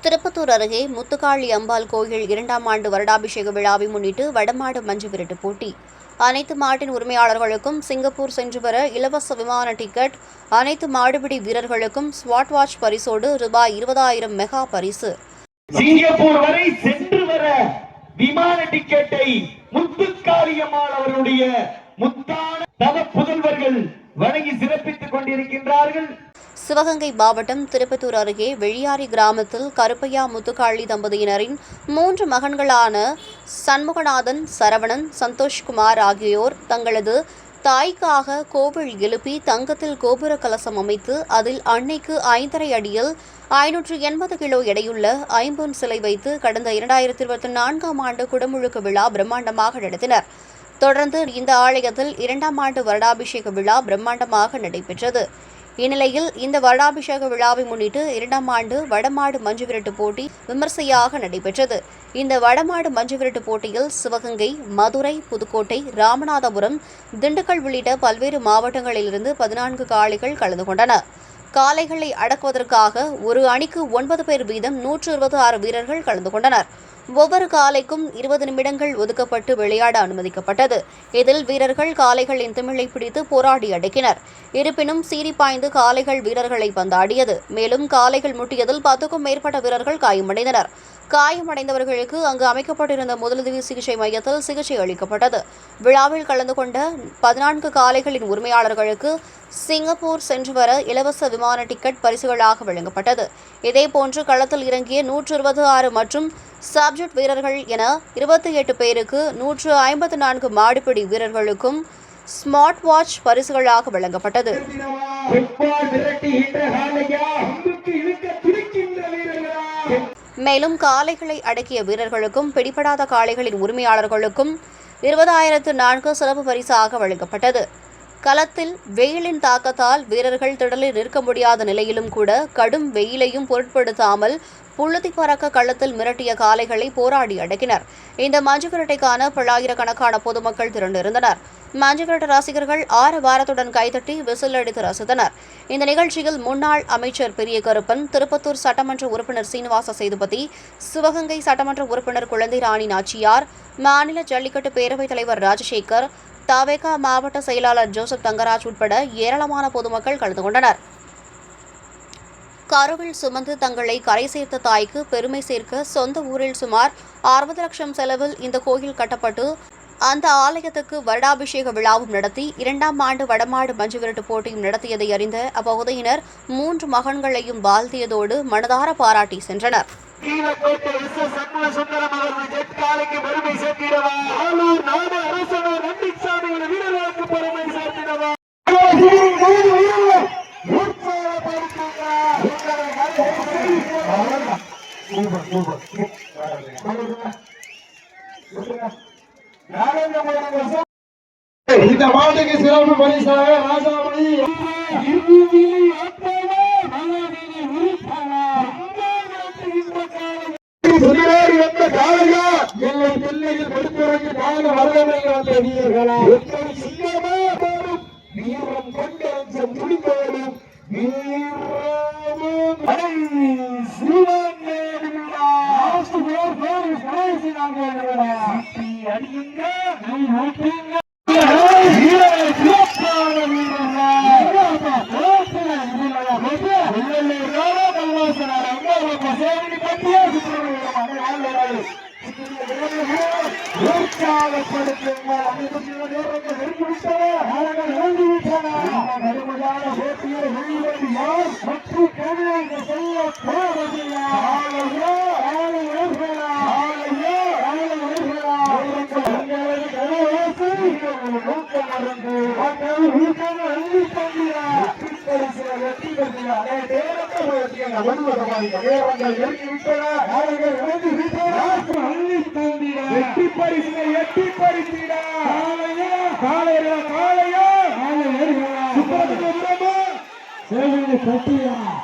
திருப்பத்தூர் அருகே முத்துக்காளி அம்பாள் கோயில் 2ஆம் ஆண்டு வருடாபிஷேக விழாவை முன்னிட்டு வடமாடு மஞ்சு விரட்டு போட்டி. அனைத்து மாட்டின் உரிமையாளர்களுக்கும் சிங்கப்பூர் சென்று வர இலவச விமான டிக்கெட். அனைத்து மாடுபிடி வீரர்களுக்கும் ஸ்மார்ட் வாட்ச் பரிசோடு ரூபாய் 20,000 மெகா பரிசு. சிங்கப்பூர் வரை சென்று வர விமான டிக்கெட்டை முத்துக்காளி அம்மாள் அவர்களுடைய முத்தான தவ புதல்வர்கள் வழங்கி சிறப்பித்துக் கொண்டிருக்கின்றார்கள். சிவகங்கை மாவட்டம் திருப்பத்தூர் அருகே வெள்ளியாரி கிராமத்தில் கருப்பையா முத்துக்காளி தம்பதியினரின் 3 மகன்களான சண்முகநாதன், சரவணன், சந்தோஷ்குமார் ஆகியோர் தங்களது தாய்க்காக கோவில் எழுப்பி தங்கத்தில் கோபுர கலசம் அமைத்து அதில் அன்னைக்கு 5½ அடியில் 580 கிலோ எடையுள்ள ஐம்பொன் சிலை வைத்து கடந்த 2024ஆம் ஆண்டு குடமுழுக்கு விழா பிரம்மாண்டமாக நடத்தினர். தொடர்ந்து இந்த ஆலயத்தில் 2ஆம் ஆண்டு வருடாபிஷேக விழா பிரம்மாண்டமாக நடைபெற்றது. இந்நிலையில் இந்த வருடாபிஷேக விழாவை முன்னிட்டு 2ஆம் ஆண்டு வடமாடு மஞ்சு விரட்டு போட்டி விமர்சையாக நடைபெற்றது. இந்த வடமாடு மஞ்சு விரட்டு போட்டியில் சிவகங்கை, மதுரை, புதுக்கோட்டை, ராமநாதபுரம், திண்டுக்கல் உள்ளிட்ட பல்வேறு மாவட்டங்களிலிருந்து 14 காளைகள் கலந்து கொண்டன. காளைகளை அடக்குவதற்காக ஒரு அணிக்கு 9 பேர் வீதம் 126 வீரர்கள் கலந்து கொண்டனர். ஒவ்வொரு காளைக்கும் 20 நிமிடங்கள் ஒதுக்கப்பட்டு விளையாட அனுமதிக்கப்பட்டது. இதில் வீரர்கள் காளைகளின் திமிலை பிடித்து போராடி அடக்கினர். இருப்பினும் சீறி பாய்ந்து காளைகள் வீரர்களை பந்தாடியது. மேலும் காளைகள் முட்டியதில் 10க்கும் மேற்பட்ட வீரர்கள் காயமடைந்தனர். காயமடைந்தவர்களுக்கு அங்கு அமைக்கப்பட்டிருந்த முதலுதவி சிகிச்சை மையத்தில் சிகிச்சை அளிக்கப்பட்டது. விழாவில் கலந்து கொண்ட 14 காளைகளின் உரிமையாளர்களுக்கு சிங்கப்பூர் சென்று வர இலவச விமான டிக்கெட் பரிசுகளாக வழங்கப்பட்டது. இதேபோன்று களத்தில் இறங்கிய 126 மற்றும் சப்ஜெக்ட் வீரர்கள் என 28 பேருக்கு 154 மாடுபிடி வீரர்களுக்கும் ஸ்மார்ட் வாட்ச் பரிசுகளாக வழங்கப்பட்டது. மேலும் காளைகளை அடக்கிய வீரர்களுக்கும் பிடிபடாத காளைகளின் உரிமையாளர்களுக்கும் 20,004 சிறப்பு பரிசாக வழங்கப்பட்டது. களத்தில் வெயிலின் தாக்கத்தால் வீரர்கள் திடலில் நிற்க முடியாத நிலையிலும் கூட கடும் வெயிலையும் பொருட்படுத்தாமல் புழுதி பறக்க களத்தில் மிரட்டிய காளைகளை போராடி அடக்கினர். இந்த மஞ்சு விரட்டைக்கான பல்லாயிரக்கணக்கான பொதுமக்கள் திரண்டிருந்தனர். மஞ்சு விரட்டு ரசிகர்கள் 6 வாரத்துடன் கைதட்டி விசில் அடித்து ரசித்தனர். இந்த நிகழ்ச்சியில் முன்னாள் அமைச்சர் பெரிய கருப்பன், திருப்பத்தூர் சட்டமன்ற உறுப்பினர் சீனிவாச சேதுபதி, சிவகங்கை சட்டமன்ற உறுப்பினர் குழந்தை ராணி நாச்சியார், மாநில ஜல்லிக்கட்டு பேரவைத் தலைவர் ராஜசேகர், தவேகா மாவட்ட செயலாளர் ஜோசப் தங்கராஜ் உட்பட ஏராளமான பொதுமக்கள் கலந்து கொண்டனர். கருவில் சுமந்து தங்களை கரை சேர்த்த தாய்க்கு பெருமை சேர்க்க சொந்த ஊரில் சுமார் 60 லட்சம் செலவில் இந்த கோயில் கட்டப்பட்டு அந்த ஆலயத்துக்கு வருடாபிஷேக விழாவும் நடத்தி 2ஆம் ஆண்டு வடமாடு மஞ்சு விரட்டு போட்டியும் நடத்தியதை அறிந்த அப்பகுதியினர் 3 மகன்களையும் வாழ்த்தியதோடு மனதார பாராட்டி சென்றனர். இந்த மாட்டுக்கு சிறப்பு பரிசாக ராஜாமணி எங்களை பிள்ளைகள் கொடுத்துறங்கி நாலு வரவேற்க வந்த வீரர்களா வீரம் கொண்டு துடிப்பவரும்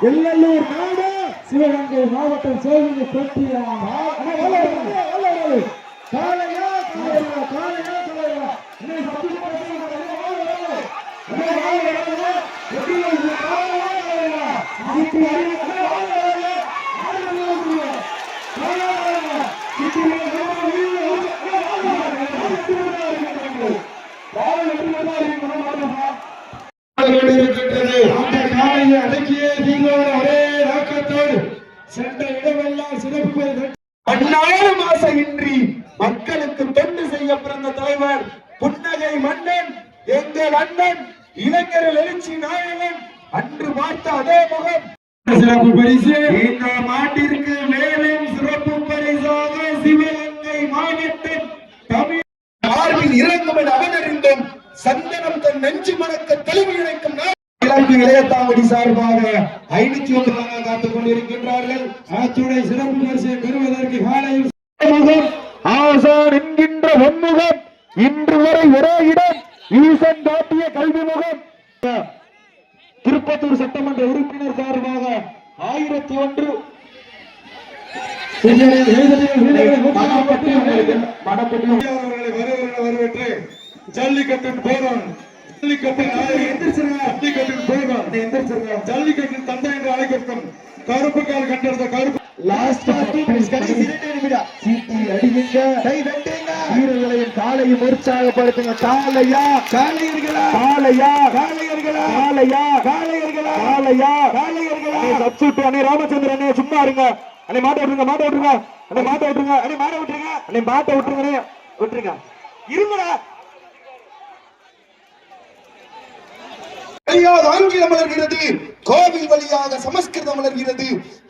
எல்லூர் நாடு சிவகங்கை மாவட்டம் சேவிங்கி பெட்டியா காலையா காலையா காலையா சென்ற இடமெல்லாம் சிறப்பு பெயர் பெற்று அந்நாளும் ஆசையின்றி மக்களுக்கு தொண்டு செய்ய பிறந்த தலைவர் புன்னகை மன்னன் எங்கள் அண்ணன் இளைஞர்கள் எழுச்சி நாயகன் அன்று பார்த்த அதே முகம். சிறப்பு பரிசு இந்த மாட்டிற்கு மேலும் சிறப்பு பரிசாக சிவகங்கை மாவட்டம் தமிழ் மார்பில் இறங்கும் என அவனறிந்தும் சந்தனம் தன் நெஞ்சு மணக்க தெளிவு இணைக்கும் இலக்கு இளையத்தாங்குடி சார்பாக 501 காத்துக் கொண்டிருக்கின்றார்கள். ஆத்துடைய சிறப்பு பரிசை பெறுவதற்கு காலையில் முகம் ஆசான் என்கின்ற ஒன்முகம் இன்று வரை ஒரே இடம் ஈசன் காட்டிய கல்வி முகம். திருப்பத்தூர் சட்டமன்ற உறுப்பினர் சார்பாக 1001 வரவேற்று ஜல்லிக்கட்டின் போரான் ஜல்லிக்கட்டின் தந்தை என்று அழைக்கப்படும் கருப்பு கால் கண்டெடுத்த கருப்பு வீரர்களையும் காலையும் உற்சாகப்படுத்துங்க. காலையா காலையர்களா காலையா காலையர்களா காலையா காலையர்களா காலையா காலையர்களா சப்ஸ்டியூட் அண்ணே ராமச்சந்திரன் அண்ணே சும்மா இருங்க அண்ணே மாட்ட விட்டுருங்க மாட்ட விட்டுருங்க அண்ணே மாட்ட விட்டுருங்க அண்ணே மாட்ட விட்டுருங்க அண்ணே மாட்ட விட்டுருங்க விட்டுருங்க இருங்கடா. வழியாக ஆங்கிலம் வளர்கிறது, கோவில் வழியாக சமஸ்கிருதம் வளர்கிறது,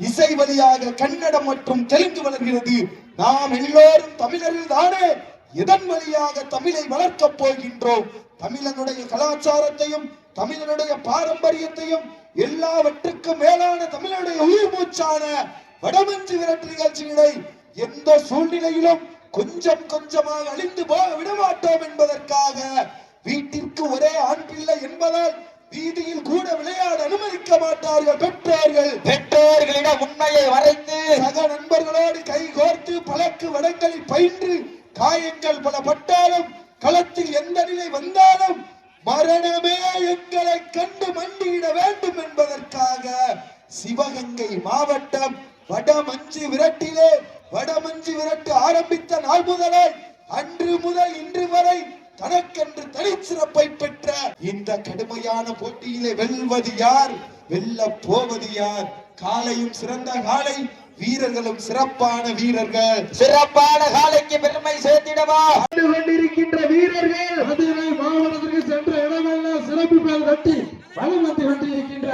இசை வழியாக கன்னடம் மற்றும் தெலுங்கு வளர்கிறது. நாம் எல்லோரும் தமிழர்கள் தானே. இதன் வழியாக தமிழை வளர்க்கப் போகின்றோம். தமிழனுடைய கலாச்சாரத்தையும் தமிழனுடைய பாரம்பரியத்தையும் எல்லாவற்றுக்கும் மேலான தமிழனுடைய உயிர் மூச்சான வடமஞ்சு விரட்டு நிகழ்ச்சிகளை எந்த சூழ்நிலையிலும் கொஞ்சம் கொஞ்சமாக அழிந்து போக விடமாட்டோம் என்பதற்காக வீட்டிற்கு ஒரே ஆண் பிள்ளை என்பதால் வீதியில் கூட விளையாட அனுமதிக்க மாட்டார்கள் பெற்றோர்கள். பெற்றோர்களிடம் உண்மையை வரைந்து சக நண்பர்களோடு கை கோர்த்து பழக்கு வடங்களை பயின்று காயங்கள் பல பட்டாலும் களத்தில் எந்த நிலை வந்தாலும் மரணமே எங்களை கண்டு மண்டியிட வேண்டும் என்பதற்காக சிவகங்கை மாவட்டம் வடமஞ்சு விரட்டிலே வடமஞ்சு விரட்டு ஆரம்பித்த நாள் முதலே அன்று முதல் இன்று வரை தனக்கென்று தனிச்சிறப்பை பெற்ற இந்த கடுமையான போட்டியிலே வெல்வது யார், வெல்ல போவது யார்? காலையும் சிறந்த காலை, வீரர்களும் சிறப்பான வீரர்கள். சிறப்பான காலைக்கு பெருமை சேர்த்திடவா கொண்டிருக்கின்ற வீரர்கள் மதுரை மாவட்டத்திற்கு சென்ற இடமெல்லாம் சிறப்பு பெயர் கட்டி வளம் வந்து கொண்டிருக்கின்ற